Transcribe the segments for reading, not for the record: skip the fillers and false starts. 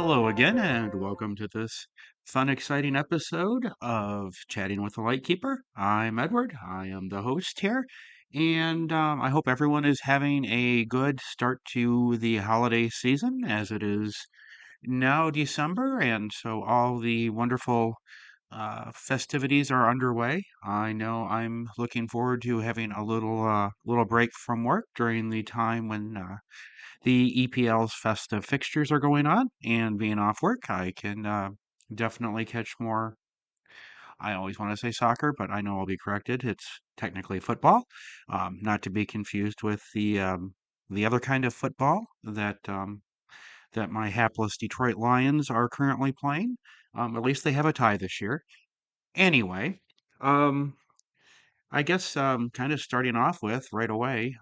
Hello again, and welcome to this fun, exciting episode of Chatting with the Lightkeeper. I'm Edward. I am the host here, and I hope everyone is having a good start to the holiday season as it is now December, and so all the wonderful festivities are underway. I know I'm looking forward to having a little break from work during the time when the EPL's festive fixtures are going on, and being off work, I can definitely catch more. I always want to say soccer, but I know I'll be corrected. It's technically football, not to be confused with the other kind of football that my hapless Detroit Lions are currently playing. At least they have a tie this year. Anyway, um, I guess kind of starting off with right away.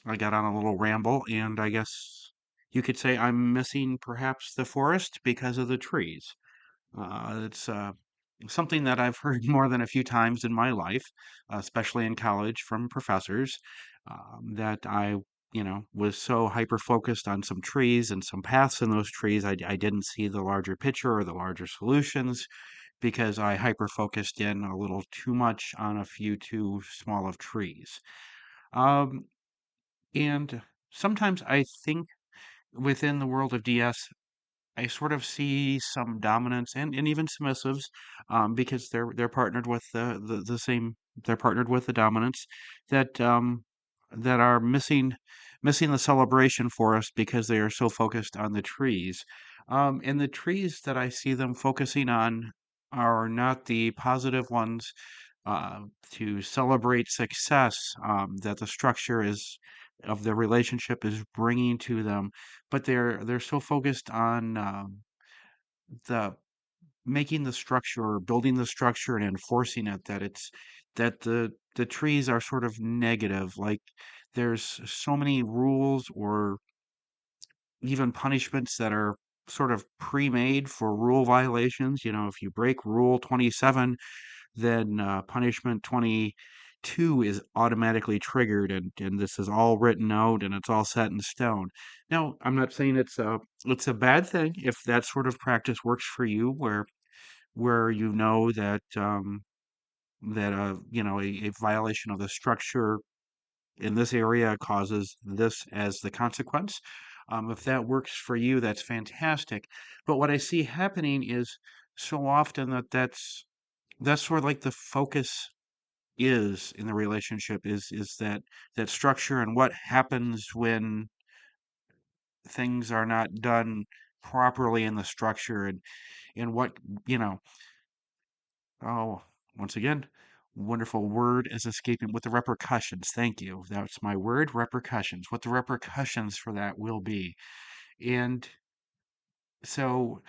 I got on a little ramble, and I guess you could say I'm missing perhaps the forest because of the trees. It's something that I've heard more than a few times in my life, especially in college from professors, that I was so hyper focused on some trees and some paths in those trees, I didn't see the larger picture or the larger solutions because I hyper focused in a little too much on a few too small of trees. Um, and sometimes I think within the world of DS, I sort of see some dominance and even submissives, because they're partnered with the same. They're partnered with the dominance that are missing the celebration for us because they are so focused on the trees. And the trees that I see them focusing on are not the positive ones to celebrate success that the structure is of the relationship is bringing to them, but they're so focused on the making the structure or building the structure and enforcing it that the trees are sort of negative. Like there's so many rules or even punishments that are sort of pre-made for rule violations. You know, if you break rule 27, then punishment 22 is automatically triggered, and this is all written out and it's all set in stone. Now, I'm not saying it's a bad thing if that sort of practice works for you, where you know that a violation of the structure in this area causes this as the consequence. If that works for you, that's fantastic. But what I see happening is so often that's where like the focus is in the relationship is that structure and what happens when things are not done properly in the structure and what you know oh once again wonderful word is escaping with the repercussions. Thank you, that's my word, repercussions, what the repercussions for that will be. And so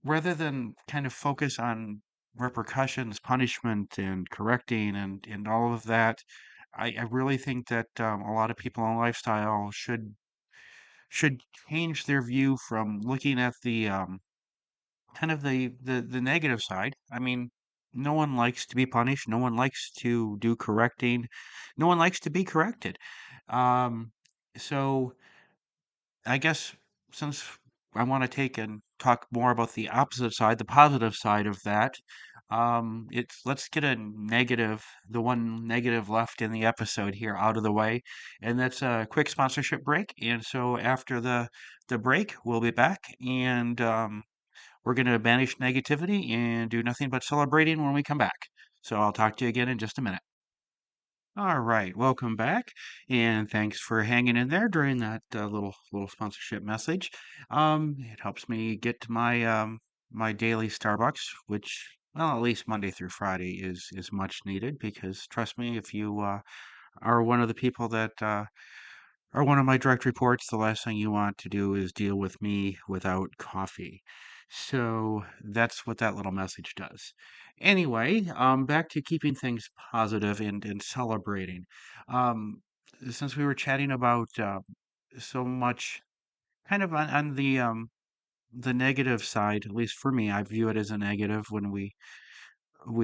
rather than kind of focus on repercussions, punishment, and correcting and all of that, I really think that a lot of people in lifestyle should change their view from looking at the kind of the negative side. I mean, no one likes to be punished. No one likes to do correcting. No one likes to be corrected. Um, so I guess since I want to take and talk more about the opposite side, the positive side of that, it's let's get the one negative left in the episode here out of the way, and that's a quick sponsorship break. And so after the break, we'll be back, and we're going to banish negativity and do nothing but celebrating when we come back. So I'll talk to you again in just a minute. All right, welcome back, and thanks for hanging in there during that little sponsorship message. It helps me get to my daily Starbucks, which, well, at least Monday through Friday is much needed because trust me, if you are one of the people that are one of my direct reports, the last thing you want to do is deal with me without coffee. So that's what that little message does. Anyway, back to keeping things positive and celebrating. Um, since we were chatting about so much kind of on the negative side, at least for me, I view it as a negative when we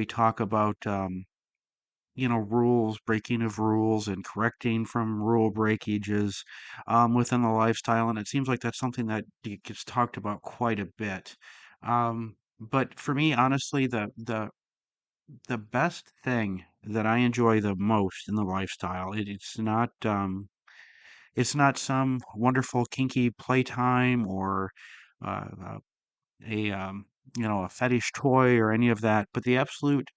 talk about rules, breaking of rules, and correcting from rule breakages within the lifestyle. And it seems like that's something that gets talked about quite a bit. But for me, honestly, the best thing that I enjoy the most in the lifestyle, it's not some wonderful kinky playtime or uh, a a fetish toy or any of that, but the absolute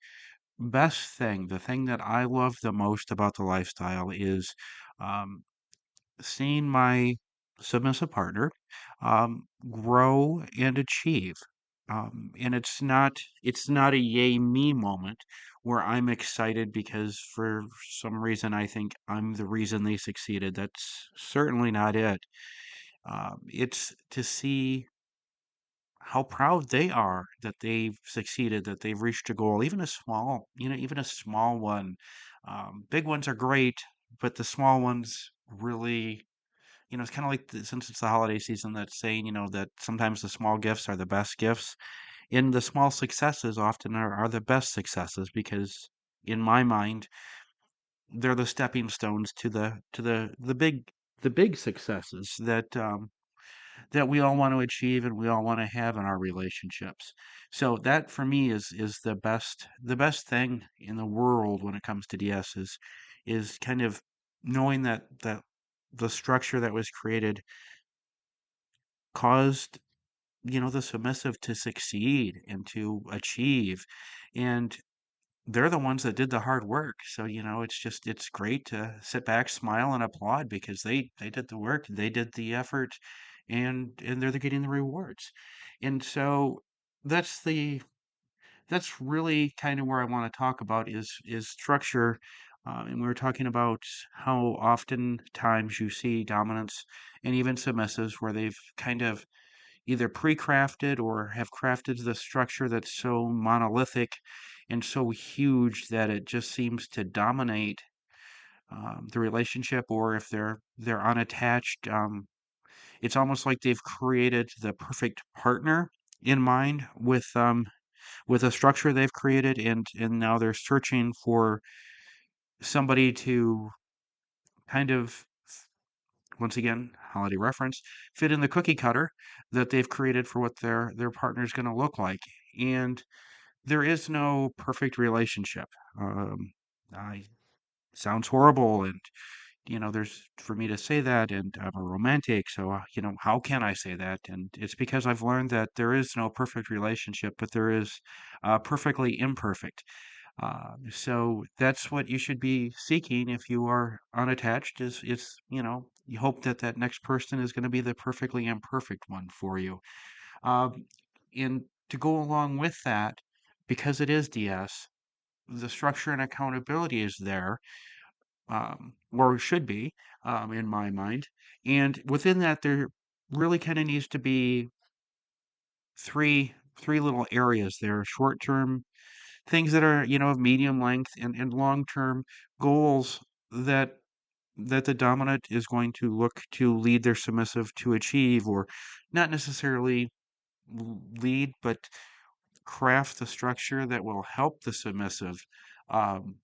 best thing, the thing that I love the most about the lifestyle is um, seeing my submissive partner grow and achieve. And it's not a yay me moment where I'm excited because for some reason I think I'm the reason they succeeded. That's certainly not it. It's to see how proud they are that they've succeeded, that they've reached a goal, even a small, even a small one. Big ones are great, but the small ones really, it's kind of like since it's the holiday season, that saying, that sometimes the small gifts are the best gifts. And the small successes often are the best successes because, in my mind, they're the stepping stones to the big successes that we all want to achieve and we all want to have in our relationships. So that for me is the best thing in the world when it comes to DS is kind of knowing that the structure that was created caused the submissive to succeed and to achieve, and they're the ones that did the hard work. So it's great to sit back, smile, and applaud because they did the work, they did the effort, and they're getting the rewards. And so that's the that's really kind of where I want to talk about is structure. And we were talking about how oftentimes you see dominants and even submissives where they've kind of either pre-crafted or have crafted the structure that's so monolithic and so huge that it just seems to dominate the relationship. Or if they're unattached, it's almost like they've created the perfect partner in mind with a structure they've created, and now they're searching for somebody to kind of, once again, holiday reference, fit in the cookie cutter that they've created for what their partner is going to look like. And there is no perfect relationship. I sounds horrible, and there's for me to say that, and I'm a romantic, so how can I say that? And it's because I've learned that there is no perfect relationship, but there is perfectly imperfect. So that's what you should be seeking if you are unattached. Is you hope that that next person is going to be the perfectly imperfect one for you. Um, and to go along with that, because it is DS, the structure and accountability is there, or should be, in my mind. And within that, there really kind of needs to be three little areas there: short term things that are of medium length, and long term goals that the dominant is going to look to lead their submissive to achieve, or not necessarily lead, but craft the structure that will help the submissive um,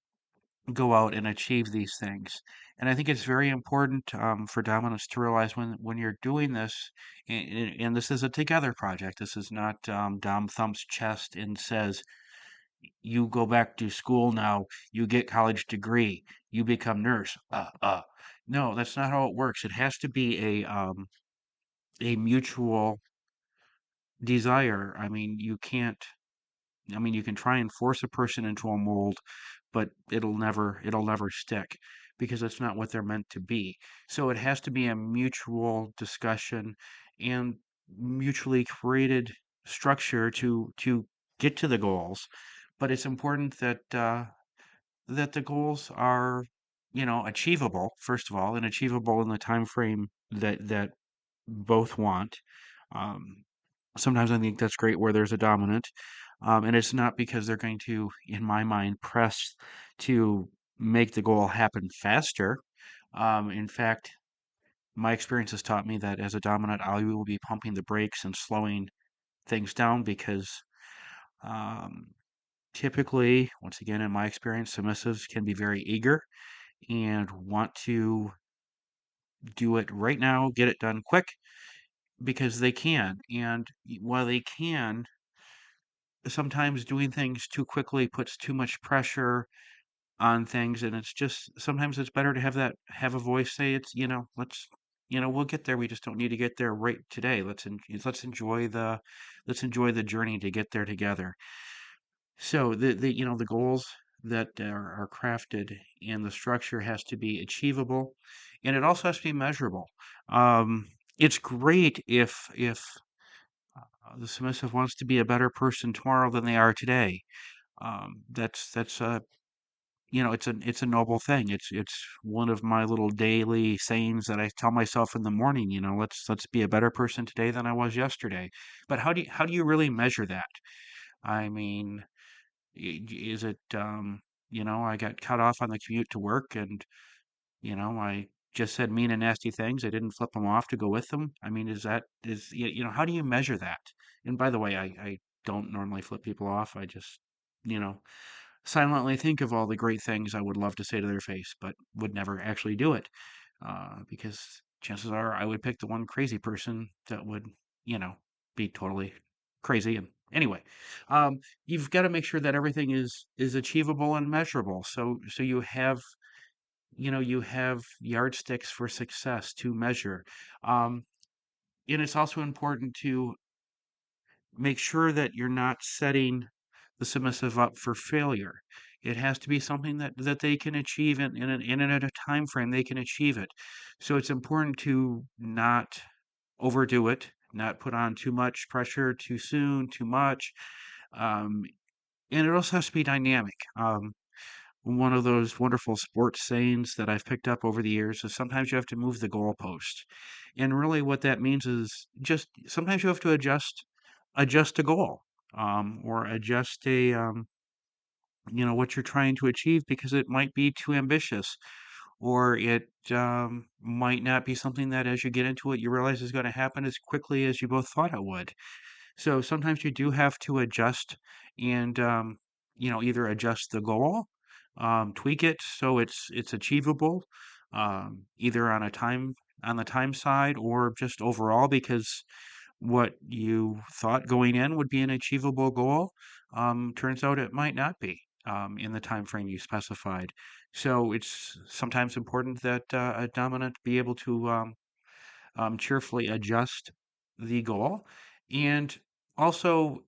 go out and achieve these things. And I think it's very important for dominants to realize when you're doing this, and this is a together project. This is not Dom thumps chest and says, "You go back to school now. You get college degree. You become nurse." No, that's not how it works. It has to be a mutual desire. I mean, you can't. I mean, you can try and force a person into a mold, but it'll never stick because it's not what they're meant to be. So it has to be a mutual discussion and mutually created structure to get to the goals. But it's important that the goals are, achievable, first of all, and achievable in the time frame that both want. Um, Sometimes I think that's great where there's a dominant, and it's not because they're going to, in my mind, press to make the goal happen faster. In fact, my experience has taught me that as a dominant, I will be pumping the brakes and slowing things down because um, typically, once again, in my experience, submissives can be very eager and want to do it right now, get it done quick because they can. And while they can, sometimes doing things too quickly puts too much pressure on things, and it's just sometimes it's better to have a voice say it's let's we'll get there. We just don't need to get there right today. Let's enjoy the journey to get there together. So the goals that are crafted and the structure has to be achievable, and it also has to be measurable. Um, it's great if the submissive wants to be a better person tomorrow than they are today. That's it's a noble thing. It's one of my little daily sayings that I tell myself in the morning. Let's be a better person today than I was yesterday. But how do you really measure that? I mean, is it I got cut off on the commute to work, and I just said mean and nasty things. I didn't flip them off to go with them. I mean, how do you measure that? And by the way, I don't normally flip people off. I just you know silently think of all the great things I would love to say to their face, but would never actually do it, because chances are I would pick the one crazy person that would, you know, be totally crazy. And anyway, you've got to make sure that everything is achievable and measurable. So you have yardsticks for success to measure. Um, and it's also important to make sure that you're not setting the submissive up for failure. It has to be something that they can achieve in a time frame they can achieve it. So it's important to not overdo it, not put on too much pressure too soon, too much. Um, and it also has to be dynamic. One of those wonderful sports sayings that I've picked up over the years is sometimes you have to move the goalpost. And really what that means is just sometimes you have to adjust a goal, or adjust what you're trying to achieve because it might be too ambitious, or it might not be something that as you get into it you realize is going to happen as quickly as you both thought it would. So sometimes you do have to adjust and either adjust the goal, tweak it so it's achievable, either on the time side or just overall, because what you thought going in would be an achievable goal, turns out it might not be, in the time frame you specified. So it's sometimes important that a dominant be able to cheerfully adjust the goal. And also,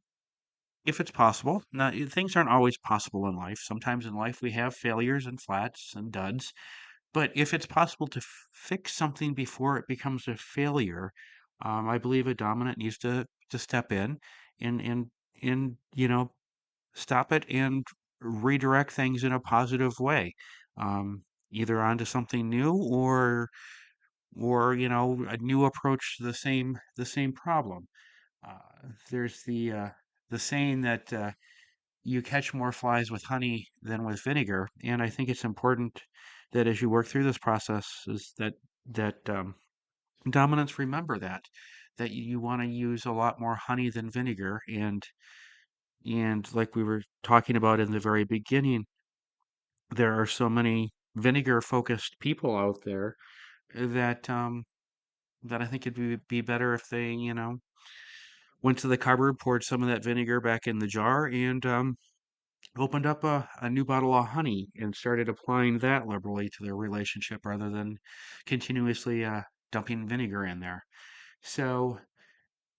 if it's possible, now things aren't always possible in life. Sometimes in life we have failures and flats and duds. But if it's possible to fix something before it becomes a failure, I believe a dominant needs to step in and and stop it and redirect things in a positive way, either onto something new, or a new approach to the same problem. There's the saying that you catch more flies with honey than with vinegar, and I think it's important that as you work through this process, is that dominants remember that you want to use a lot more honey than vinegar, and like we were talking about in the very beginning, there are so many vinegar focused people out there that I think it'd be better if they went to the cupboard, poured some of that vinegar back in the jar, and opened up a new bottle of honey and started applying that liberally to their relationship rather than continuously dumping vinegar in there. So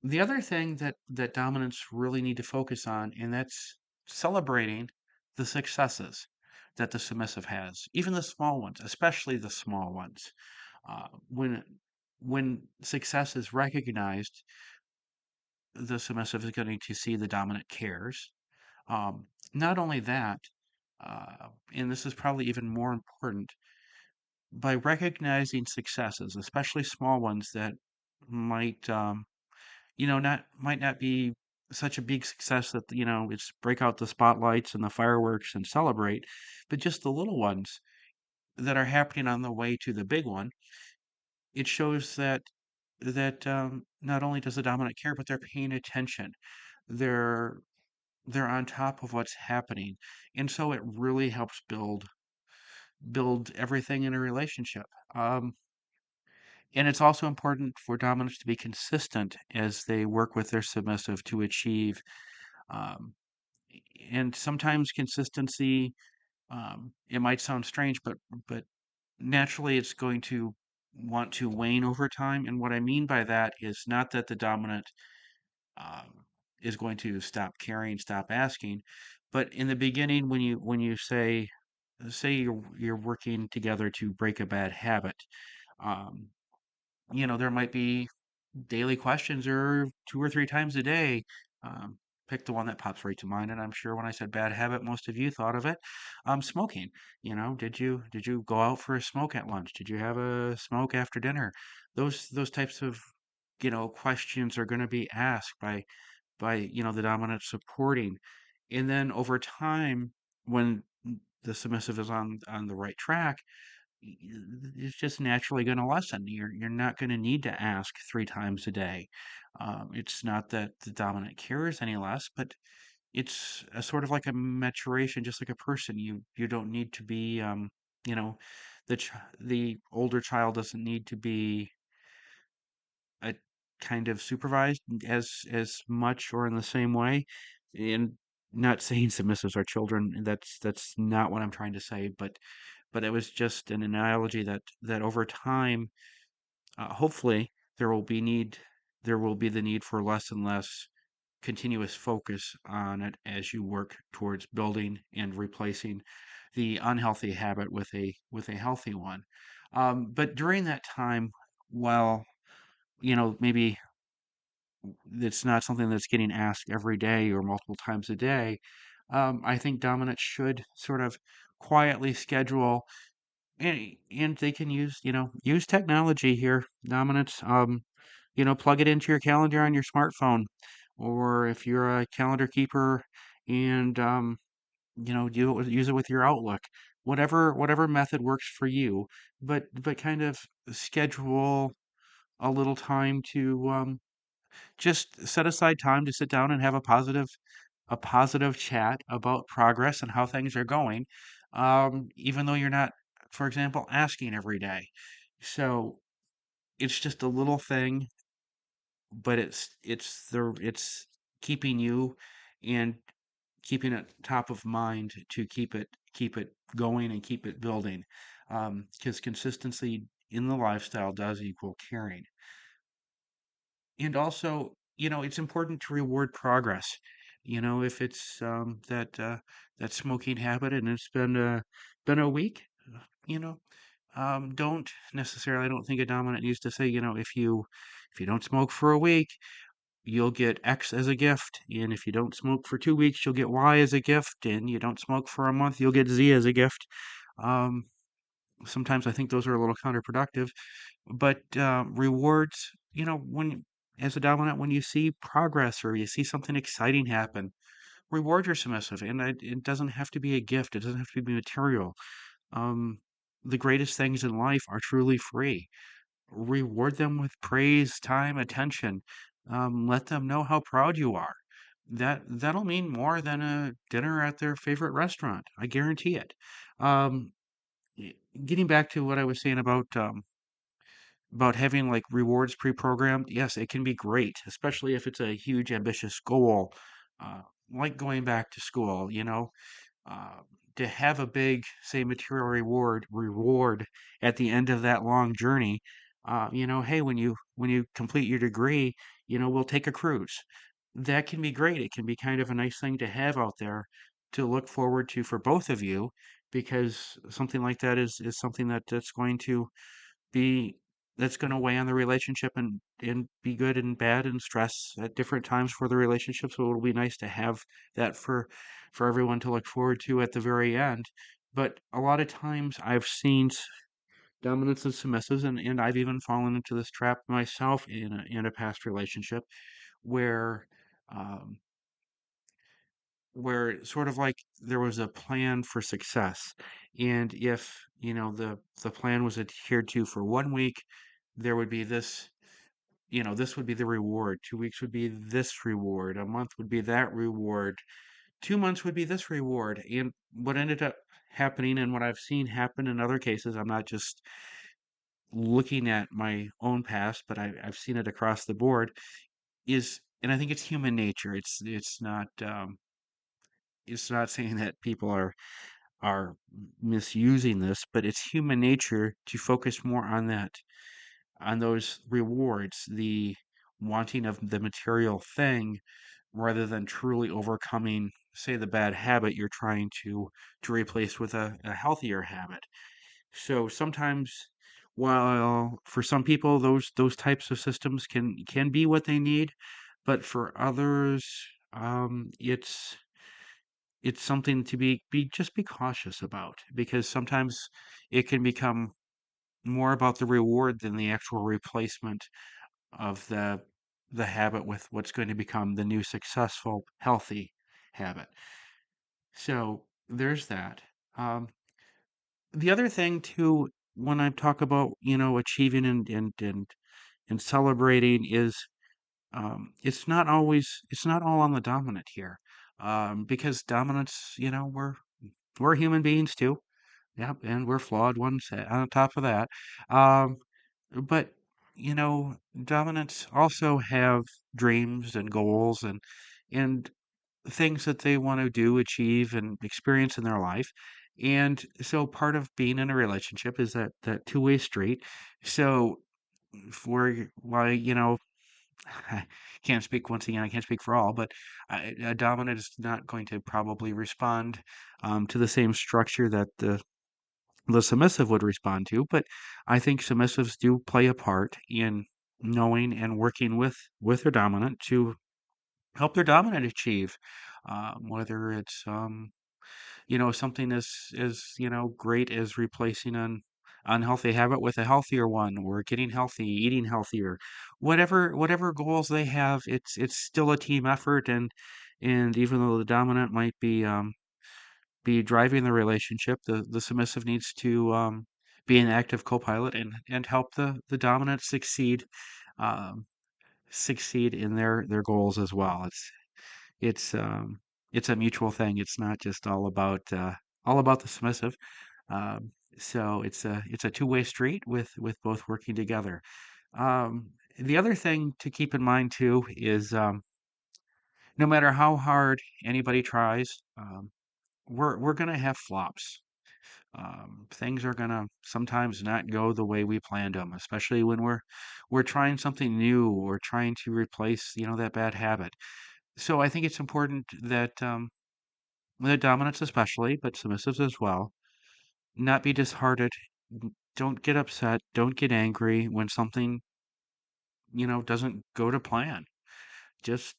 the other thing that dominants really need to focus on, and that's celebrating the successes that the submissive has, even the small ones, especially the small ones. When success is recognized, the submissive is going to see the dominant cares. Not only that, and this is probably even more important, by recognizing successes, especially small ones that might, not be such a big success that it's break out the spotlights and the fireworks and celebrate, but just the little ones that are happening on the way to the big one. It shows that not only does the dominant care, but they're paying attention. They're they're on top of what's happening. And so it really helps build everything in a relationship. Um, and it's also important for dominants to be consistent as they work with their submissive to achieve. Um, and sometimes consistency, it might sound strange, but naturally it's going to want to wane over time. And what I mean by that is not that the dominant um, is going to stop caring, stop asking, but in the beginning, when you say you're working together to break a bad habit, um, there might be daily questions or 2 or 3 times a day. Um, Pick the one that pops right to mind, and I'm sure when I said bad habit, most of you thought of it. Smoking. Did you go out for a smoke at lunch? Did you have a smoke after dinner? Those types of questions are going to be asked by the dominant supporting, and then over time, when the submissive is on the right track, it's just naturally going to lessen. You're not going to need to ask 3 times a day. It's not that the dominant cares any less, but it's a sort of like a maturation, just like a person. You don't need to be, you know, the older child doesn't need to be a kind of supervised as much or in the same way. And not saying submissives are children. That's not what I'm trying to say, but it was just an analogy that over time, hopefully, there will be need there will be the need for less and less continuous focus on it as you work towards building and replacing the unhealthy habit with a healthy one. But during that time, while maybe it's not something that's getting asked every day or multiple times a day, I think dominants should sort of quietly schedule, and they can use technology here, dominants. Plug it into your calendar on your smartphone, or if you're a calendar keeper, and use it with your Outlook. Whatever method works for you, but kind of schedule a little time to just set aside time to sit down and have a positive chat about progress and how things are going, even though you're not, for example, asking every day. So it's just a little thing, but it's keeping you and keeping it top of mind to keep it going and keep it building, because consistency in the lifestyle does equal caring. And also, it's important to reward progress. If it's that smoking habit and it's been a week, you know, don't necessarily. I don't think a dominant needs to say, if you don't smoke for a week, you'll get X as a gift, and if you don't smoke for 2 weeks, you'll get Y as a gift, and you don't smoke for a month, you'll get Z as a gift. Um, Sometimes I think those are a little counterproductive, but rewards, when as a dominant, when you see progress or you see something exciting happen, reward your submissive, and it doesn't have to be a gift. It doesn't have to be material. Um, the greatest things in life are truly free. Reward them with praise, time, attention. Let them know how proud you are. That'll mean more than a dinner at their favorite restaurant. I guarantee it. Um, y- Getting back to what I was saying about having like rewards pre-programmed, yes, it can be great, especially if it's a huge ambitious goal, uh, like going back to school. Uh, to have a big, say, material reward at the end of that long journey. Hey, when you complete your degree, we'll take a cruise. That can be great. It can be kind of a nice thing to have out there to look forward to for both of you, because something like that is something that's going to be that's going to weigh on the relationship and be good and bad and stress at different times for the relationship. So it'll be nice to have that for everyone to look forward to at the very end. But a lot of times I've seen dominants and submissives, and I've even fallen into this trap myself in a past relationship where um, where sort of like there was a plan for success, and if the plan was adhered to for one week, there would be this would be the reward. 2 weeks would be this reward. A month would be that reward. 2 months would be this reward. And what ended up happening and what I've seen happen in other cases, I'm not just looking at my own past, but I've seen it across the board, is, and I think it's human nature. It's not saying that people are misusing this, but it's human nature to focus more on on those rewards, the wanting of the material thing, rather than truly overcoming, say, the bad habit you're trying to replace with a healthier habit. So sometimes, while for some people those types of systems can be what they need, but for others, it's something to be cautious about, because sometimes it can become more about the reward than the actual replacement of the habit with what's going to become the new successful healthy habit. So there's that. Um, the other thing too, when I talk about, achieving and celebrating, is it's not all on the dominant here, because dominance, we're human beings too. Yep, and we're flawed ones on top of that. Um, but dominants also have dreams and goals and things that they want to do, achieve, and experience in their life. And so part of being in a relationship is that two-way street. So for why, I can't speak, once again, I can't speak for all, but a dominant is not going to probably respond to the same structure that the submissive would respond to. But I think submissives do play a part in knowing and working with their dominant to help their dominant achieve, whether it's something as great as replacing an unhealthy habit with a healthier one, or getting healthy, eating healthier, whatever goals they have. It's still a team effort, and even though the dominant might be driving the relationship, the submissive needs to be an active co-pilot and help the dominant um, succeed in their goals as well. It's it's a mutual thing. It's not just all about the submissive. So it's a two-way street with both working together. The other thing to keep in mind too is, no matter how hard anybody tries, we're gonna have flops. Things are gonna sometimes not go the way we planned them, especially when we're trying something new or trying to replace, that bad habit. So I think it's important that, the dominants especially, but submissives as well, not be disheartened. Don't get upset. Don't get angry when something, doesn't go to plan. Just,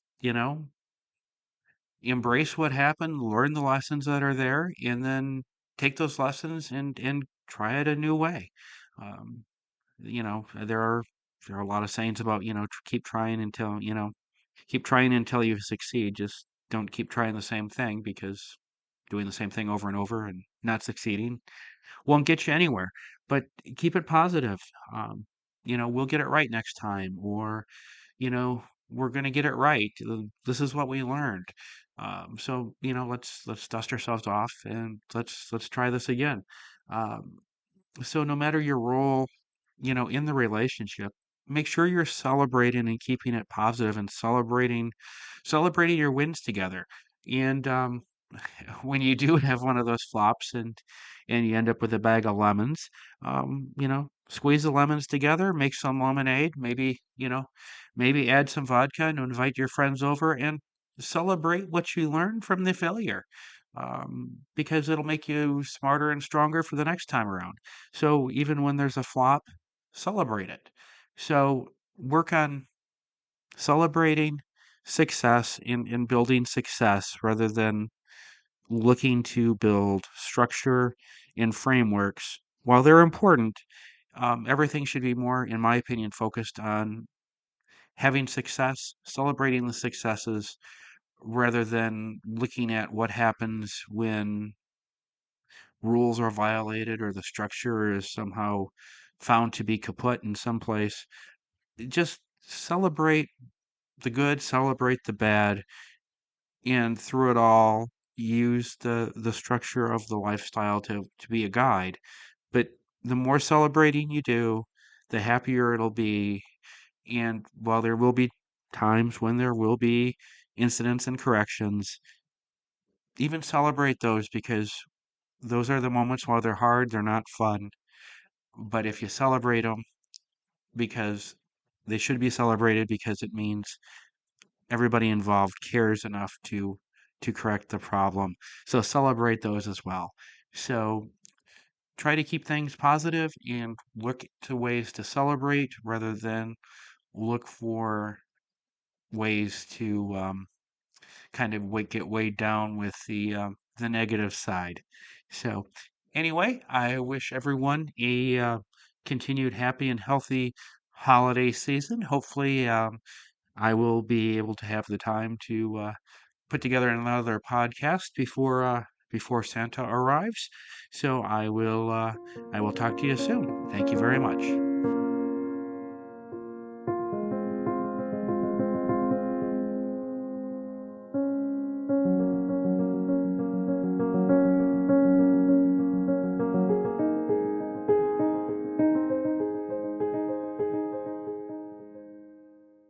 embrace what happened, learn the lessons that are there, and then take those lessons and try it a new way. Um, there are a lot of sayings about, keep trying until you succeed. Just don't keep trying the same thing, because doing the same thing over and over and not succeeding won't get you anywhere. But keep it positive. Um, we'll get it right next time, or you know, we're going to get it right. This is what we learned. So let's dust ourselves off and let's try this again. Um, so no matter your role, in the relationship, make sure you're celebrating and keeping it positive, and celebrating your wins together. And when you do have one of those flops and you end up with a bag of lemons, squeeze the lemons together, make some lemonade, maybe add some vodka and invite your friends over and celebrate what you learned from the failure. Because it'll make you smarter and stronger for the next time around. So even when there's a flop, celebrate it. So work on celebrating success in building success, rather than looking to build structure and frameworks. While they're important, everything should be more, in my opinion, focused on having success, celebrating the successes, rather than looking at what happens when rules are violated or the structure is somehow found to be kaput in some place. Just celebrate the good, celebrate the bad, and through it all, use the structure of the lifestyle to be a guide. But the more celebrating you do, the happier it'll be. And while there will be times when there will be incidents and corrections, even celebrate those because those are the moments while they're hard, they're not fun. But if you celebrate them because they should be celebrated because it means everybody involved cares enough to correct the problem. So celebrate those as well. So try to keep things positive and look to ways to celebrate rather than look for ways to kind of get weighed down with the negative side. So anyway, I wish everyone a continued happy and healthy holiday season. Hopefully, I will be able to have the time to put together another podcast before Santa arrives. So I will talk to you soon. Thank you very much.